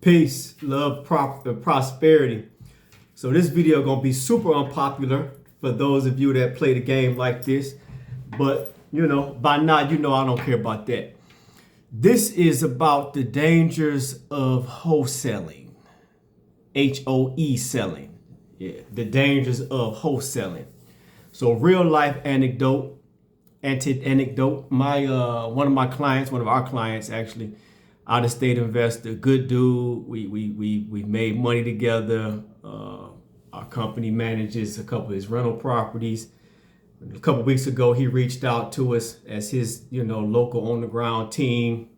Peace, love, prosperity. So this video gonna be super unpopular for those of you that play the game like this. But by now, I don't care about that. This is about the dangers of wholesaling. H-O-E selling. Yeah, the dangers of wholesaling. So real life anecdote. My one of our clients actually, out of state investor, good dude. We made money together. Our company manages a couple of his rental properties. A couple of weeks ago, he reached out to us as his local on the ground team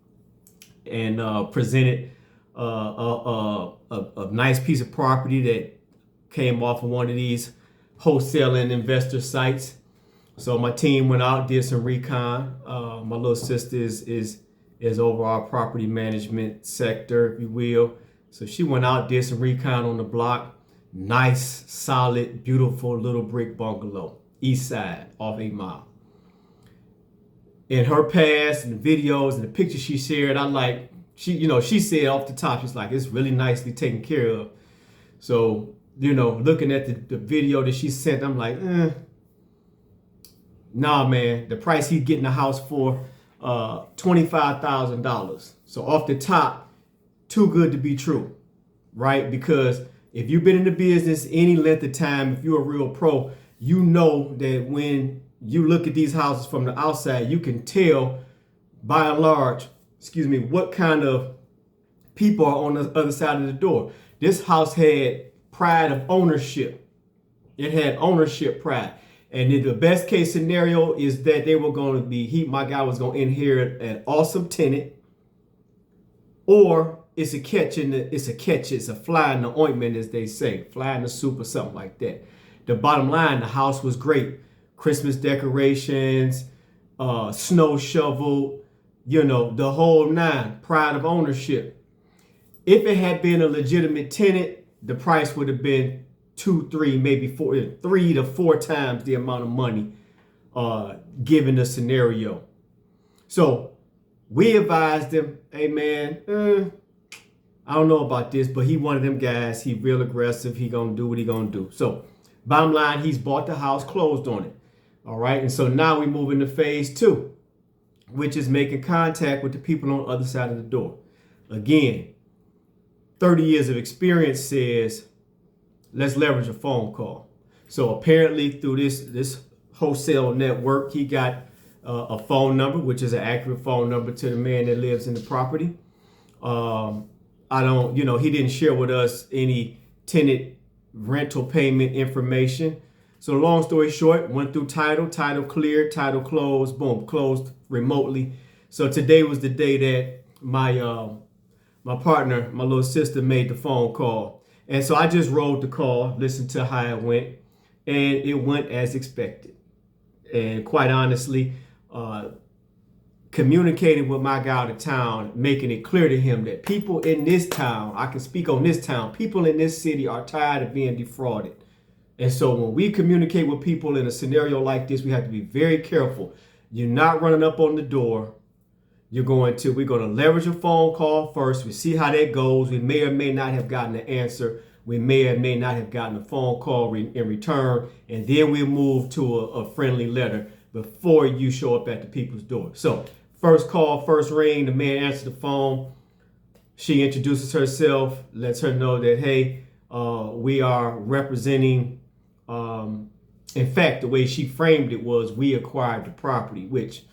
and presented a nice piece of property that came off of one of these wholesaling investor sites. So my team went out, did some recon. My little sister is over our property management sector, if you will. So she went out, did some recon on the block. Nice, solid, beautiful little brick bungalow, east side, off 8 Mile. In her past and the videos and the pictures she shared, she said off the top, she's like, it's really nicely taken care of. So, looking at the video that she sent, I'm like, nah, man, the price he's getting the house for, $25,000. So off the top, too good to be true, right? Because if you've been in the business any length of time, if you're a real pro, you know that when you look at these houses from the outside, you can tell by and large, what kind of people are on the other side of the door. This house had pride of ownership. It had ownership pride. And the best case scenario is that they were going to be, my guy was going to inherit an awesome tenant, or it's a fly in the ointment, as they say, fly in the soup or something like that. The bottom line, the house was great. Christmas decorations, snow shovel, the whole nine, pride of ownership. If it had been a legitimate tenant, the price would have been 2, 3, maybe 4, 3 to 4 times the amount of money given the scenario. So we advised him, hey man, I don't know about this, but he one of them guys, he real aggressive, he gonna do what he gonna do. So bottom line, he's bought the house, closed on it. All right, and so now we move into phase 2, which is making contact with the people on the other side of the door. Again, 30 years of experience says, let's leverage a phone call. So apparently through this wholesale network, he got a phone number, which is an accurate phone number to the man that lives in the property. He didn't share with us any tenant rental payment information. So long story short, went through title cleared, title closed, boom, closed remotely. So today was the day that my partner, my little sister, made the phone call. And so I just rolled the call, listened to how it went, and it went as expected. And quite honestly, communicating with my guy out of town, making it clear to him that people in this town, I can speak on this town, people in this city are tired of being defrauded. And so when we communicate with people in a scenario like this, we have to be very careful. You're not running up on the door. We're going to leverage a phone call first. We see how that goes. We may or may not have gotten an answer. We may or may not have gotten a phone call in return. And then we move to a friendly letter before you show up at the people's door. So first call, first ring, the man answers the phone. She introduces herself, lets her know that, hey, we are representing, in fact, the way she framed it was, we acquired the property, which,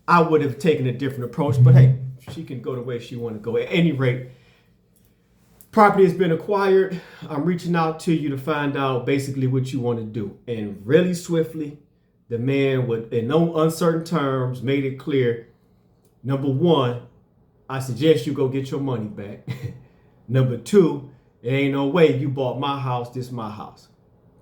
I would have taken a different approach, but hey, she can go the way she want to go. At any rate, property has been acquired. I'm reaching out to you to find out basically what you want to do. And really swiftly, the man, in no uncertain terms, made it clear. Number 1, I suggest you go get your money back. Number 2, there ain't no way you bought my house, this my house,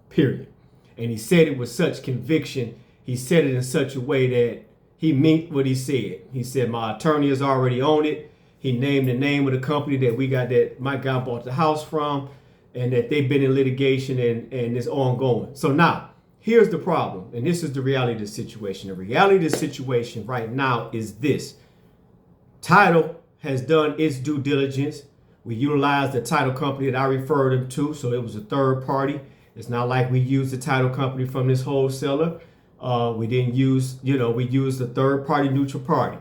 period. And he said it with such conviction. He said it in such a way that he meant what he said. He said, my attorney has already owned it. He named the name of the company that my guy bought the house from, and that they've been in litigation and it's ongoing. So now, here's the problem, and this is the reality of the situation. The reality of the situation right now is this. Title has done its due diligence. We utilized the title company that I referred them to, so it was a third party. It's not like we used the title company from this wholesaler. We didn't use, we used a third party neutral party.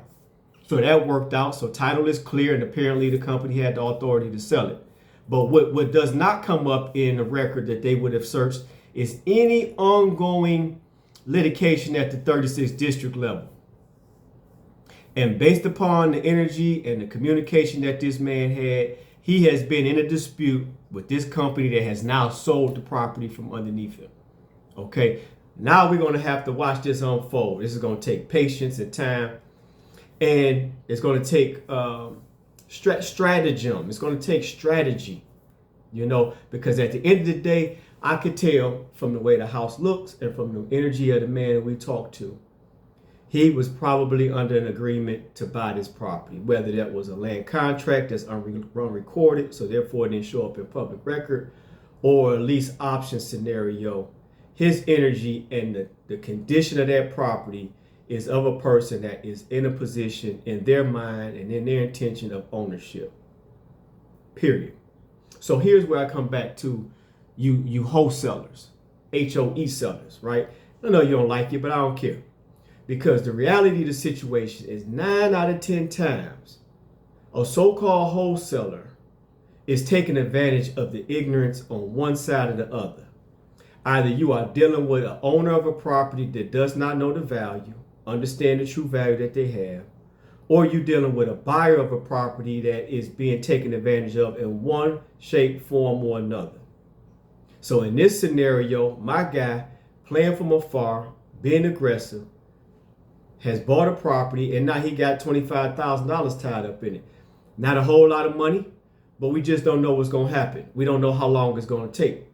So that worked out. So title is clear, and apparently the company had the authority to sell it. But what does not come up in the record that they would have searched is any ongoing litigation at the 36th district level. And based upon the energy and the communication that this man had, he has been in a dispute with this company that has now sold the property from underneath him. Okay, now we're going to have to watch this unfold. This is going to take patience and time. And it's going to take stratagem. It's going to take strategy, because at the end of the day, I could tell from the way the house looks and from the energy of the man that we talked to, he was probably under an agreement to buy this property, whether that was a land contract that's unrecorded, so therefore it didn't show up in public record, or a lease option scenario. His energy and the condition of that property is of a person that is in a position in their mind and in their intention of ownership. Period. So here's where I come back to you wholesalers, HOE sellers, right? I know you don't like it, but I don't care. Because the reality of the situation is 9 out of 10 times, a so-called wholesaler is taking advantage of the ignorance on one side or the other. Either you are dealing with an owner of a property that does not know the value, understand the true value that they have, or you're dealing with a buyer of a property that is being taken advantage of in one shape, form, or another. So in this scenario, my guy, playing from afar, being aggressive, has bought a property, and now he got $25,000 tied up in it. Not a whole lot of money, but we just don't know what's going to happen. We don't know how long it's going to take.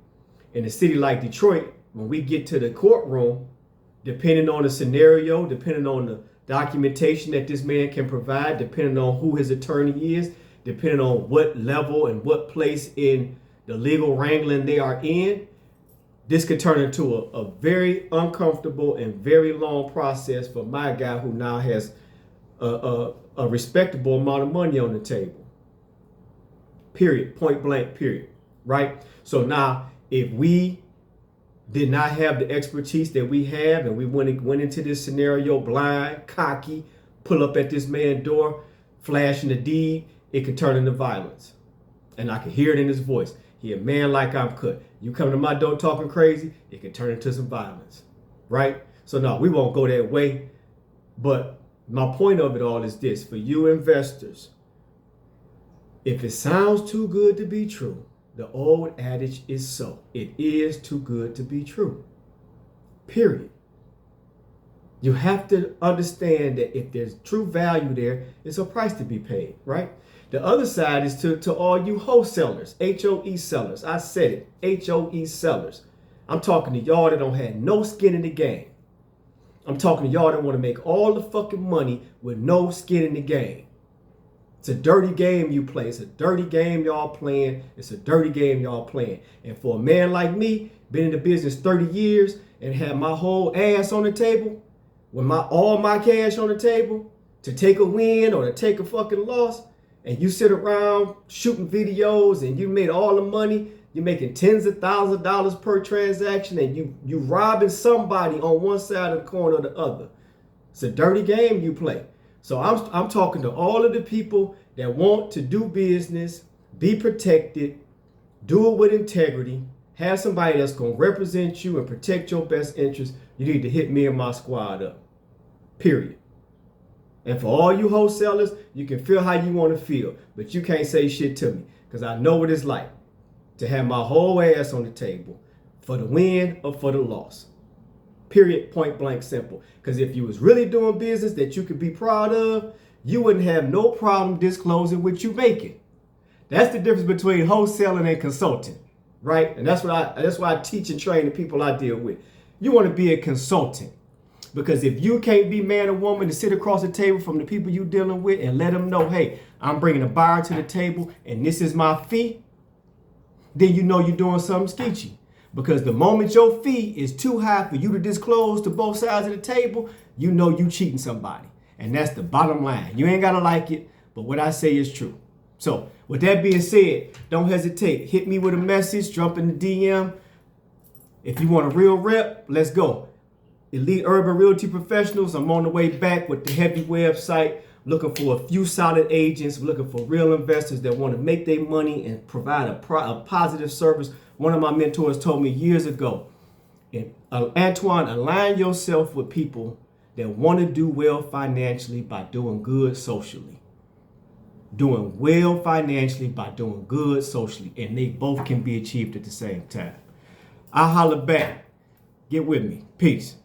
In a city like Detroit, when we get to the courtroom, depending on the scenario, depending on the documentation that this man can provide, depending on who his attorney is, depending on what level and what place in the legal wrangling they are in, this could turn into a very uncomfortable and very long process for my guy who now has a respectable amount of money on the table. Period. Point blank, period. Right? So now, if we did not have the expertise that we have and we went into this scenario blind, cocky, pull up at this man's door, flashing the deed, it could turn into violence. And I could hear it in his voice. He a man like I'm cut. You come to my door talking crazy, it can turn into some violence, right? So no, we won't go that way. But my point of it all is this: for you investors, if it sounds too good to be true, the old adage is so. It is too good to be true. Period. You have to understand that if there's true value there, it's a price to be paid, right? The other side is to all you wholesalers, HOE sellers. I said it, HOE sellers. I'm talking to y'all that don't have no skin in the game. I'm talking to y'all that want to make all the fucking money with no skin in the game. It's a dirty game you play. It's a dirty game y'all playing. It's a dirty game y'all playing. And for a man like me, been in the business 30 years and had my whole ass on the table, with all my cash on the table, to take a win or to take a fucking loss, and you sit around shooting videos and you made all the money, you're making tens of thousands of dollars per transaction, and you robbing somebody on one side of the coin or the other. It's a dirty game you play. So I'm talking to all of the people that want to do business, be protected, do it with integrity, have somebody that's going to represent you and protect your best interests. You need to hit me and my squad up. Period. And for all you wholesalers, you can feel how you want to feel, but you can't say shit to me, because I know what it's like to have my whole ass on the table for the win or for the loss. Period, point blank, simple. Because if you was really doing business that you could be proud of, you wouldn't have no problem disclosing what you making. That's the difference between wholesaling and consulting, right? And that's why I teach and train the people I deal with. You want to be a consultant. Because if you can't be man or woman to sit across the table from the people you're dealing with and let them know, hey, I'm bringing a buyer to the table and this is my fee, then you know you're doing something sketchy. Because the moment your fee is too high for you to disclose to both sides of the table, you know you cheating somebody. And that's the bottom line. You ain't got to like it, but what I say is true. So with that being said, don't hesitate. Hit me with a message, jump in the DM. If you want a real rep, let's go. Elite Urban Realty Professionals. I'm on the way back with the heavy website, looking for a few solid agents, looking for real investors that want to make their money and provide a positive service. One of my mentors told me years ago, Antoine, align yourself with people that want to do well financially by doing good socially. Doing well financially by doing good socially. And they both can be achieved at the same time. I'll holler back. Get with me. Peace.